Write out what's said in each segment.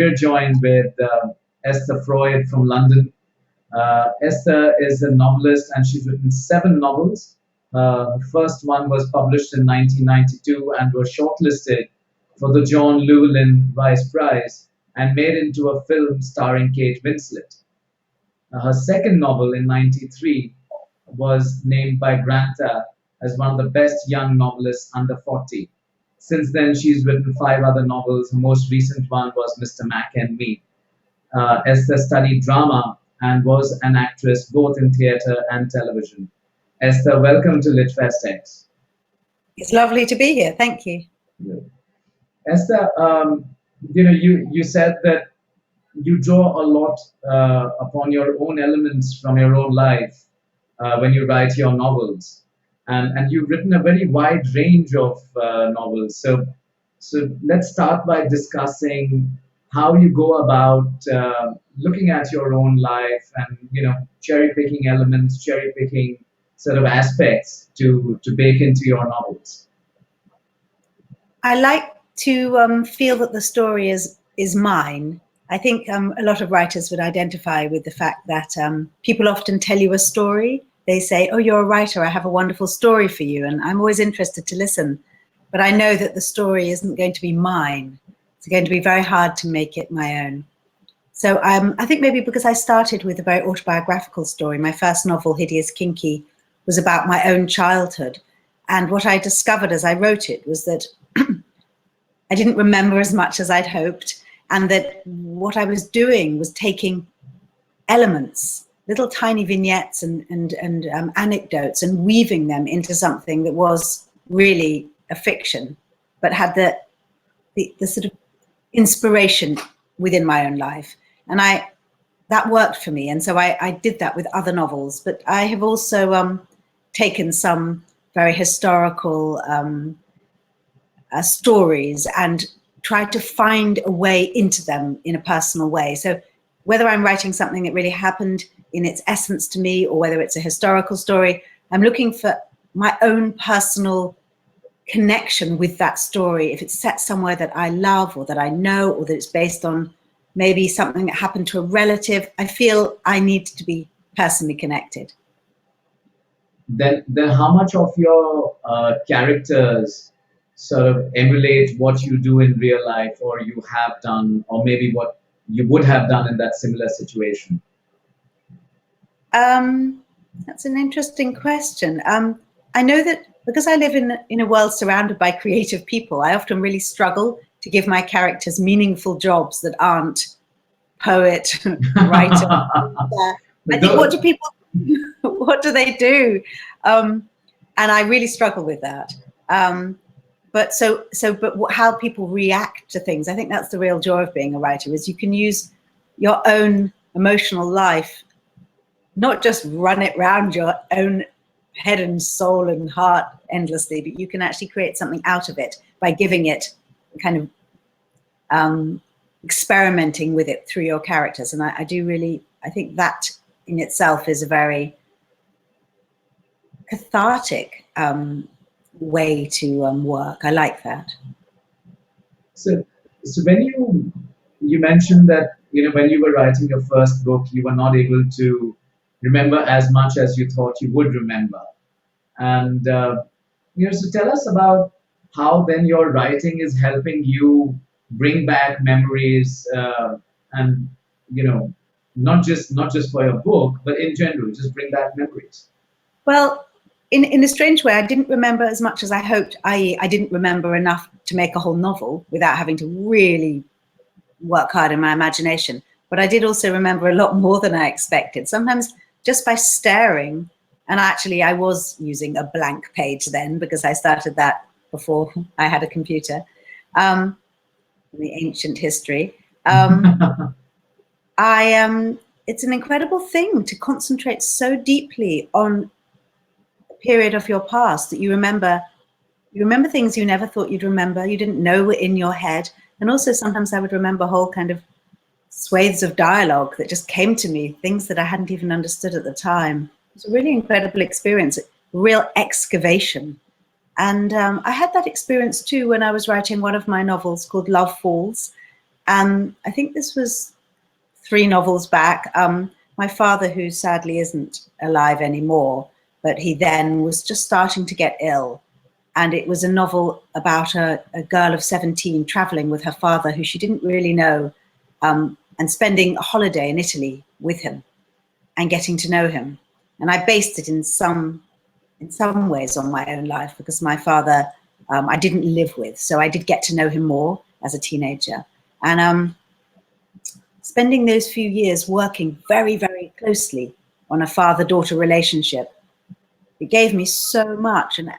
We're joined with Esther Freud from London. Esther is a novelist and she's written 7 novels. The first one was published in 1992 and was shortlisted for the John Llewellyn Vice Prize and made into a film starring Kate Winslet. Her second novel in '93 was named by Granta as one of the best young novelists under 40. Since then, she's written 5 other novels. Her most recent one was Mr. Mac and Me. Esther studied drama and was an actress both in theatre and television. Esther, welcome to LitFestx. It's lovely to be here. Thank you. Esther, you said that you draw a lot upon your own elements from your own life when you write your novels. And you've written a very wide range of novels. So let's start by discussing how you go about looking at your own life and cherry picking elements, cherry picking sort of aspects to bake into your novels. I like to feel that the story is mine. I think a lot of writers would identify with the fact that people often tell you a story. They say, oh, you're a writer, I have a wonderful story for you. And I'm always interested to listen. But I know that the story isn't going to be mine. It's going to be very hard to make it my own. So I think maybe because I started with a very autobiographical story, my first novel, Hideous Kinky, was about my own childhood. And what I discovered as I wrote it was that I didn't remember as much as I'd hoped. And that what I was doing was taking elements, little tiny vignettes and anecdotes, and weaving them into something that was really a fiction, but had the sort of inspiration within my own life. And that worked for me. And so I did that with other novels, but I have also taken some very historical stories and tried to find a way into them in a personal way. So whether I'm writing something that really happened in its essence to me, or whether it's a historical story, I'm looking for my own personal connection with that story. If it's set somewhere that I love or that I know, or that it's based on maybe something that happened to a relative, I feel I need to be personally connected. Then how much of your characters sort of emulate what you do in real life, or you have done, or maybe what you would have done in that similar situation? That's an interesting question. I know that because I live in a world surrounded by creative people, I often really struggle to give my characters meaningful jobs that aren't poet, writer. I think, what do they do? And I really struggle with that. But how people react to things, I think that's the real joy of being a writer, is you can use your own emotional life, not just run it round your own head and soul and heart endlessly, but you can actually create something out of it by giving it kind of experimenting with it through your characters. And I think that in itself is a very cathartic way to work. I like that. So when you mentioned that when you were writing your first book, you were not able to remember as much as you thought you would remember, and so tell us about how then your writing is helping you bring back memories, and not just for your book, but in general, just bring back memories. Well, in a strange way, I didn't remember as much as I hoped, i.e. I didn't remember enough to make a whole novel without having to really work hard in my imagination. But I did also remember a lot more than I expected, sometimes just by staring. And actually, I was using a blank page then, because I started that before I had a computer, in the ancient history. It's an incredible thing to concentrate so deeply on period of your past that you remember things you never thought you'd remember, you didn't know were in your head. And also sometimes I would remember whole kind of swathes of dialogue that just came to me, things that I hadn't even understood at the time. It was a really incredible experience, a real excavation. And I had that experience too when I was writing one of my novels called Love Falls. And I think this was 3 novels back. My father, who sadly isn't alive anymore, but he then was just starting to get ill. And it was a novel about a girl of 17 traveling with her father, who she didn't really know, and spending a holiday in Italy with him and getting to know him. And I based it in some ways on my own life, because my father I didn't live with, so I did get to know him more as a teenager. And spending those few years working very, very closely on a father-daughter relationship, it gave me so much. And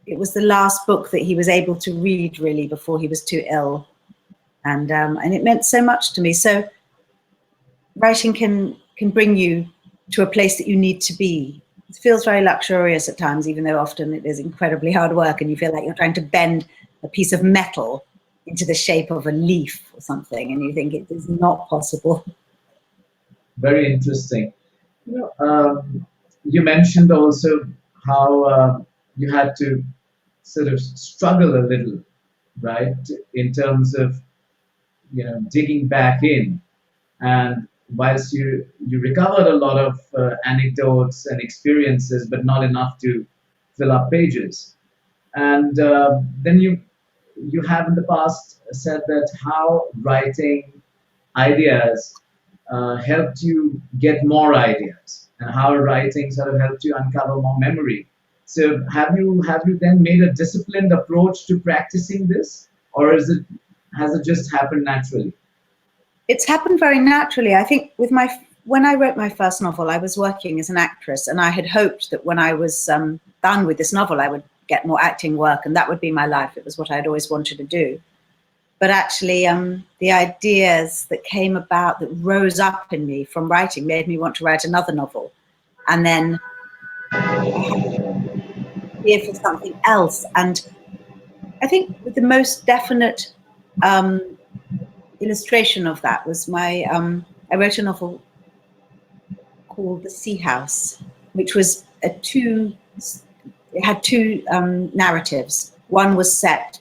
it was the last book that he was able to read, really, before he was too ill. And it meant so much to me. So writing can bring you to a place that you need to be. It feels very luxurious at times, even though often it is incredibly hard work, and you feel like you're trying to bend a piece of metal into the shape of a leaf or something, and you think it is not possible. Very interesting. You mentioned also how you had to sort of struggle a little, right, in terms of digging back in. And whilst you recovered a lot of anecdotes and experiences, but not enough to fill up pages. And then you have in the past said that how writing ideas helped you get more ideas, and how writing sort of helped you uncover more memory. So have you then made a disciplined approach to practicing this, or has it just happened naturally? It's happened very naturally. I think when I wrote my first novel, I was working as an actress, and I had hoped that when I was done with this novel, I would get more acting work, and that would be my life. It was what I'd always wanted to do. But actually, the ideas that came about, that rose up in me from writing, made me want to write another novel. And then here for something else. And I think the most definite illustration of that was I wrote a novel called The Sea House, which was it had 2 narratives. One was set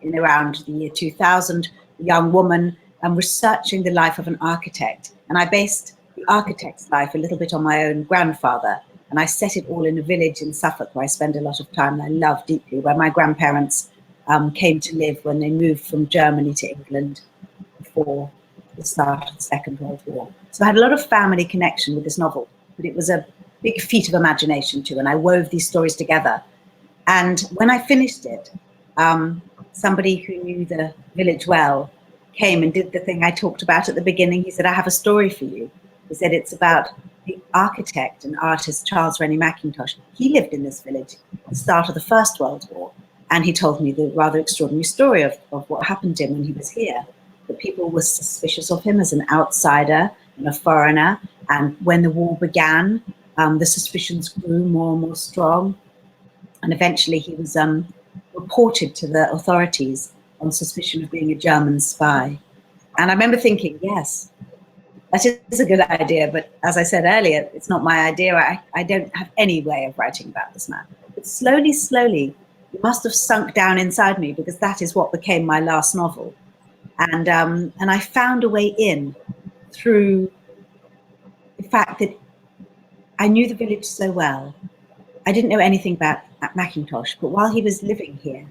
in around the year 2000, a young woman researching the life of an architect. And I based the architect's life a little bit on my own grandfather. And I set it all in a village in Suffolk, where I spend a lot of time, and I love deeply, where my grandparents came to live when they moved from Germany to England before the start of the Second World War. So I had a lot of family connection with this novel, but it was a big feat of imagination too, and I wove these stories together. And when I finished it, somebody who knew the village well came and did the thing I talked about at the beginning. He said, "I have a story for you." He said, "It's about the architect and artist Charles Rennie Mackintosh. He lived in this village at the start of the First World War, and he told me the rather extraordinary story of what happened to him when he was here. That people were suspicious of him as an outsider and a foreigner, and when the war began, the suspicions grew more and more strong, and eventually he was reported to the authorities on suspicion of being a German spy." And I remember thinking, yes, that is a good idea, but as I said earlier, it's not my idea. I don't have any way of writing about this man. But slowly, it must have sunk down inside me, because that is what became my last novel. And I found a way in through the fact that I knew the village so well. I didn't know anything about Mackintosh, but while he was living here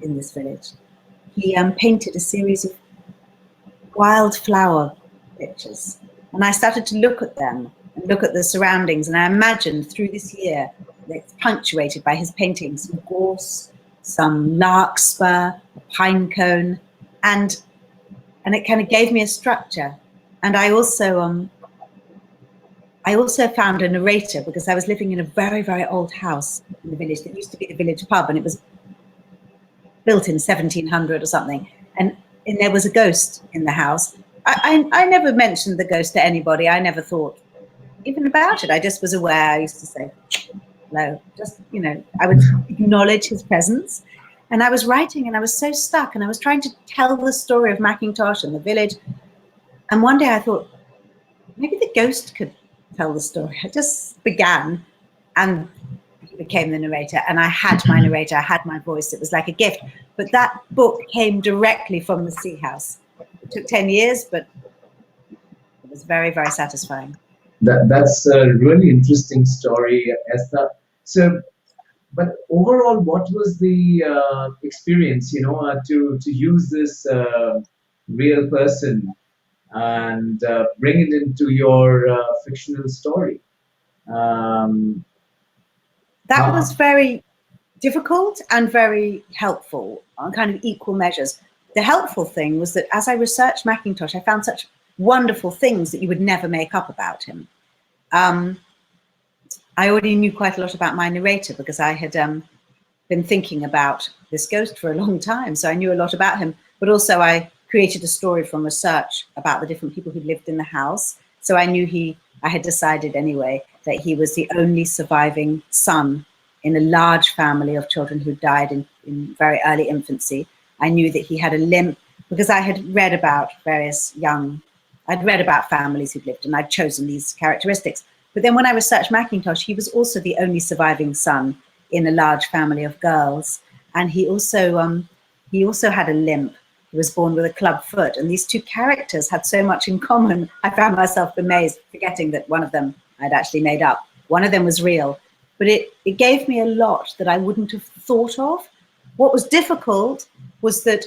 in this village, he painted a series of wildflower pictures. And I started to look at them and look at the surroundings, and I imagined through this year that it's punctuated by his paintings, some gorse, some larkspur, a pine cone, and it kind of gave me a structure. And I also found a narrator, because I was living in a very, very old house in the village that used to be the village pub, and it was built in 1700 or something. And there was a ghost in the house. I never mentioned the ghost to anybody. I never thought even about it. I just was aware. I used to say hello, just, I would acknowledge his presence. And I was writing, and I was so stuck, and I was trying to tell the story of Mackintosh and the village. And one day I thought, maybe the ghost could tell the story. I just began, and he became the narrator, and I had my narrator, I had my voice. It was like a gift. But that book came directly from The Sea House. It took 10 years, but it was very, very satisfying. That's a really interesting story, Esther. So, but overall, what was the experience, to use this real person and bring it into your fictional story? Um, That how, was very difficult and very helpful on kind of equal measures. The helpful thing was that as I researched Mackintosh, I found such wonderful things that you would never make up about him. I already knew quite a lot about my narrator because I had been thinking about this ghost for a long time. So I knew a lot about him, but also I created a story from research about the different people who lived in the house. So I knew I had decided anyway that he was the only surviving son in a large family of children who died in very early infancy. I knew that he had a limp because I had read about I'd read about families who'd lived and I'd chosen these characteristics. But then when I researched Mackintosh, he was also the only surviving son in a large family of girls. And he also had a limp. He was born with a club foot. And these two characters had so much in common. I found myself amazed, forgetting that one of them I'd actually made up. One of them was real. But it gave me a lot that I wouldn't have thought of. What was difficult was that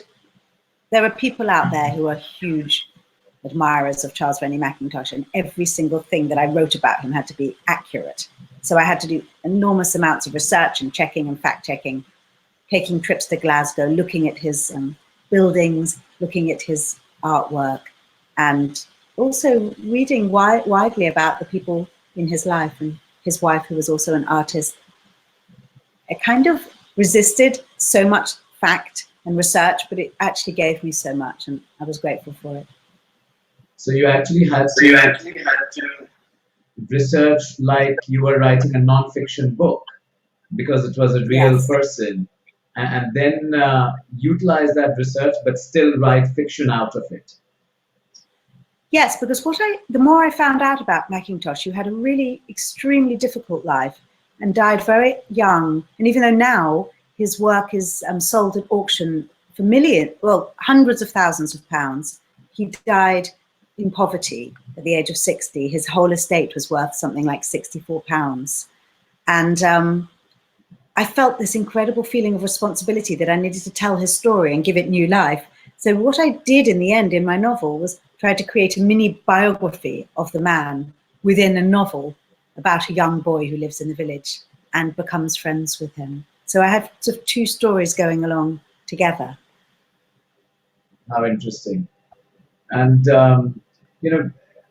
there are people out there who are huge admirers of Charles Rennie Mackintosh, and every single thing that I wrote about him had to be accurate. So I had to do enormous amounts of research and checking and fact-checking, taking trips to Glasgow, looking at his buildings, looking at his artwork, and also reading widely about the people in his life, and his wife, who was also an artist. I kind of resisted so much fact and research, but it actually gave me so much, and I was grateful for it. so you actually had to research like you were writing a non-fiction book because it was a real Yes. person, and then utilize that research, but still write fiction out of it. Yes, because the more I found out about Mackintosh, who had a really extremely difficult life and died very young, and even though now his work is sold at auction for hundreds of thousands of pounds, he died in poverty at the age of 60. His whole estate was worth something like £64. And I felt this incredible feeling of responsibility that I needed to tell his story and give it new life. So what I did in the end in my novel was try to create a mini biography of the man within a novel about a young boy who lives in the village and becomes friends with him. So I have sort of two stories going along together. How interesting. And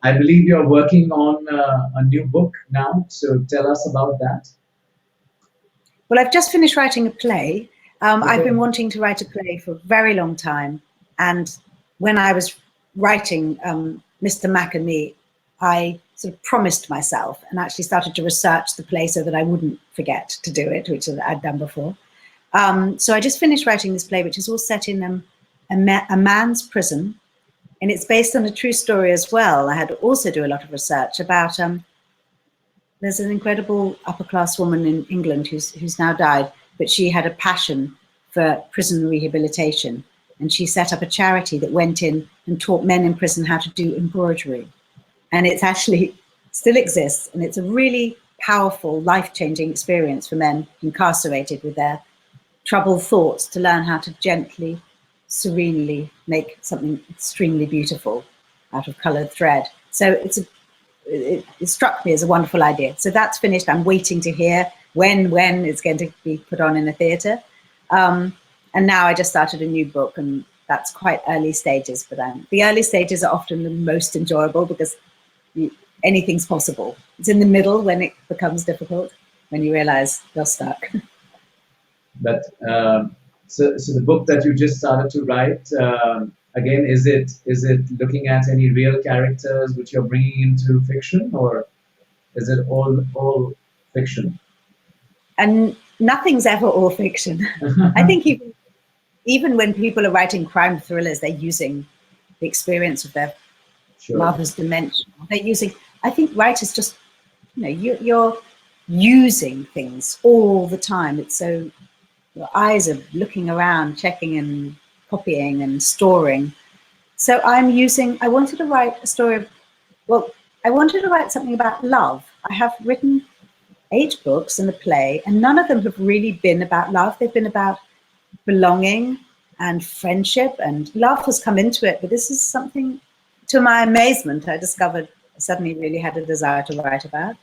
I believe you're working on a new book now, so tell us about that. Well, I've just finished writing a play. I've Okay. been wanting to write a play for a very long time. And when I was writing Mr. Mac and Me, I sort of promised myself and actually started to research the play so that I wouldn't forget to do it, which I'd done before. So I just finished writing this play, which is all set in a man's prison. And it's based on a true story as well. I had to also do a lot of research about there's an incredible upper-class woman in England who's now died, but she had a passion for prison rehabilitation. And she set up a charity that went in and taught men in prison how to do embroidery. And it's actually still exists. And it's a really powerful, life-changing experience for men incarcerated with their troubled thoughts to learn how to gently, serenely make something extremely beautiful out of colored thread. So it struck me as a wonderful idea. So that's finished. I'm waiting to hear when it's going to be put on in a theatre. And now I just started a new book, and that's quite early stages. But the early stages are often the most enjoyable because anything's possible. It's in the middle when it becomes difficult, when you realize you're stuck. But so the book that you just started to write, again, is it looking at any real characters which you're bringing into fiction, or is it all fiction? And nothing's ever all fiction. I think even when people are writing crime thrillers, they're using the experience of their Sure. mother's dementia. I think writers just, you're using things all the time. It's so, your eyes are looking around, checking and copying and storing. So I wanted to write a story, I wanted to write something about love. I have written 8 books and a play, and none of them have really been about love. They've been about belonging and friendship, and love has come into it. But this is something, to my amazement, I discovered I suddenly really had a desire to write about.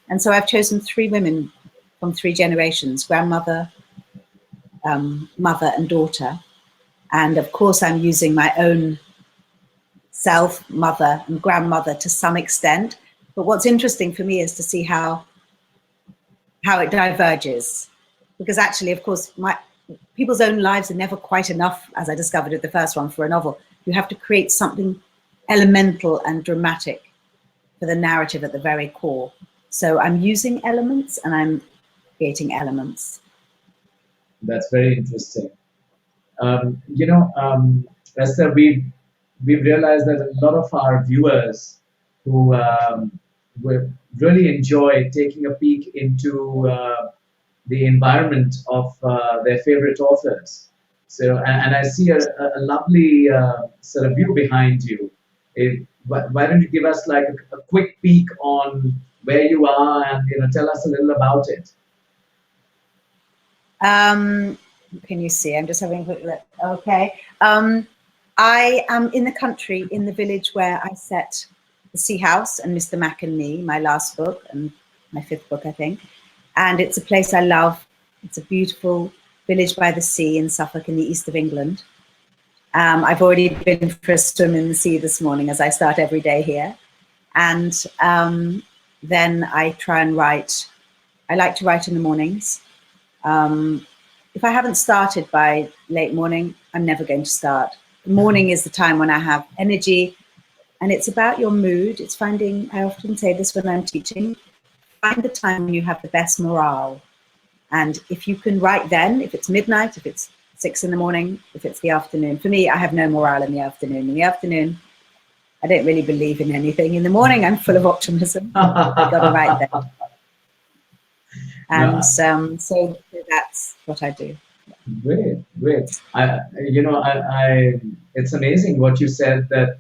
And so I've chosen 3 women from 3 generations, grandmother, mother and daughter. And of course, I'm using my own self, mother and grandmother to some extent. But what's interesting for me is to see how it diverges. Because actually, of course, people's own lives are never quite enough, as I discovered with the first one, for a novel. You have to create something elemental and dramatic for the narrative at the very core. So I'm using elements and I'm creating elements. That's very interesting. Esther, we've realized that a lot of our viewers who will really enjoy taking a peek into the environment of their favorite authors. So, and I see a lovely sort of view behind you. Why don't you give us like a quick peek on where you are and tell us a little about it? Can you see? I'm just having a quick look. Okay. I am in the country, in the village where I set The Sea House and Mr. Mac and Me, my last book and my 5th book, I think. And it's a place I love. It's a beautiful village by the sea in Suffolk in the east of England. I've already been for a swim in the sea this morning, as I start every day here. And then I try and write. I like to write in the mornings. If I haven't started by late morning, I'm never going to start. Morning is the time when I have energy, and it's about your mood. It's finding, I often say this when I'm teaching, find the time when you have the best morale. And if you can write then, if it's midnight, if it's 6 in the morning, if it's the afternoon. For me, I have no morale in the afternoon. In the afternoon, I don't really believe in anything. In the morning, I'm full of optimism. I've got to write then. And so that's what I do. Great. It's amazing what you said, that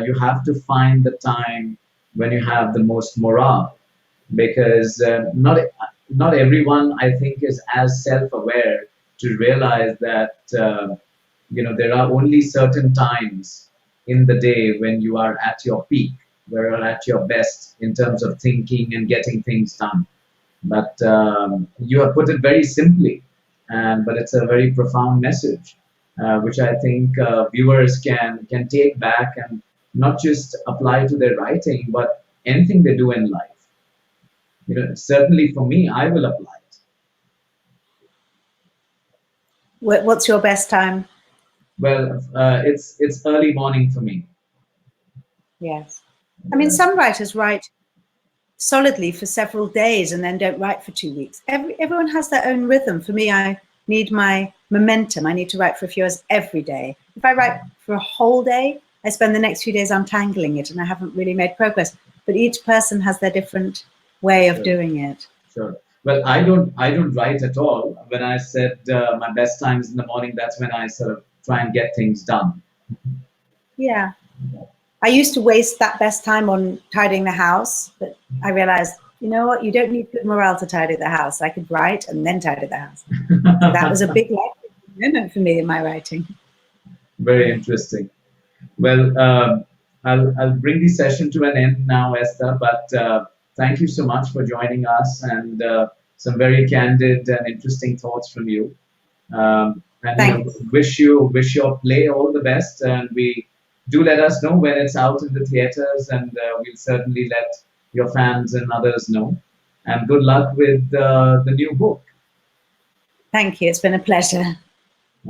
you have to find the time when you have the most morale, because not everyone, I think, is as self-aware to realize that there are only certain times in the day when you are at your peak, where you're at your best in terms of thinking and getting things done. But you have put it very simply, but it's a very profound message, which I think viewers can take back and not just apply to their writing, but anything they do in life. Certainly for me, I will apply it. What's your best time? Well, it's early morning for me. Yes. I mean, some writers write solidly for several days and then don't write for 2 weeks. Everyone has their own rhythm. For me, I need my momentum. I need to write for a few hours every day. If I write for a whole day, I spend the next few days untangling it and I haven't really made progress. But each person has their different way of doing it. Sure. Well, I don't write at all. When I said my best time is in the morning, that's when I sort of try and get things done. Yeah. I used to waste that best time on tidying the house, but I realized, you know what, you don't need good morale to tidy the house. I could write and then tidy the house. So that was a big life moment for me in my writing. Very interesting. Well, I'll bring the session to an end now, Esther, but thank you so much for joining us, and some very candid and interesting thoughts from you. And wish your play all the best, and do let us know when it's out in the theaters, and we'll certainly let your fans and others know. And good luck with the new book. Thank you. It's been a pleasure.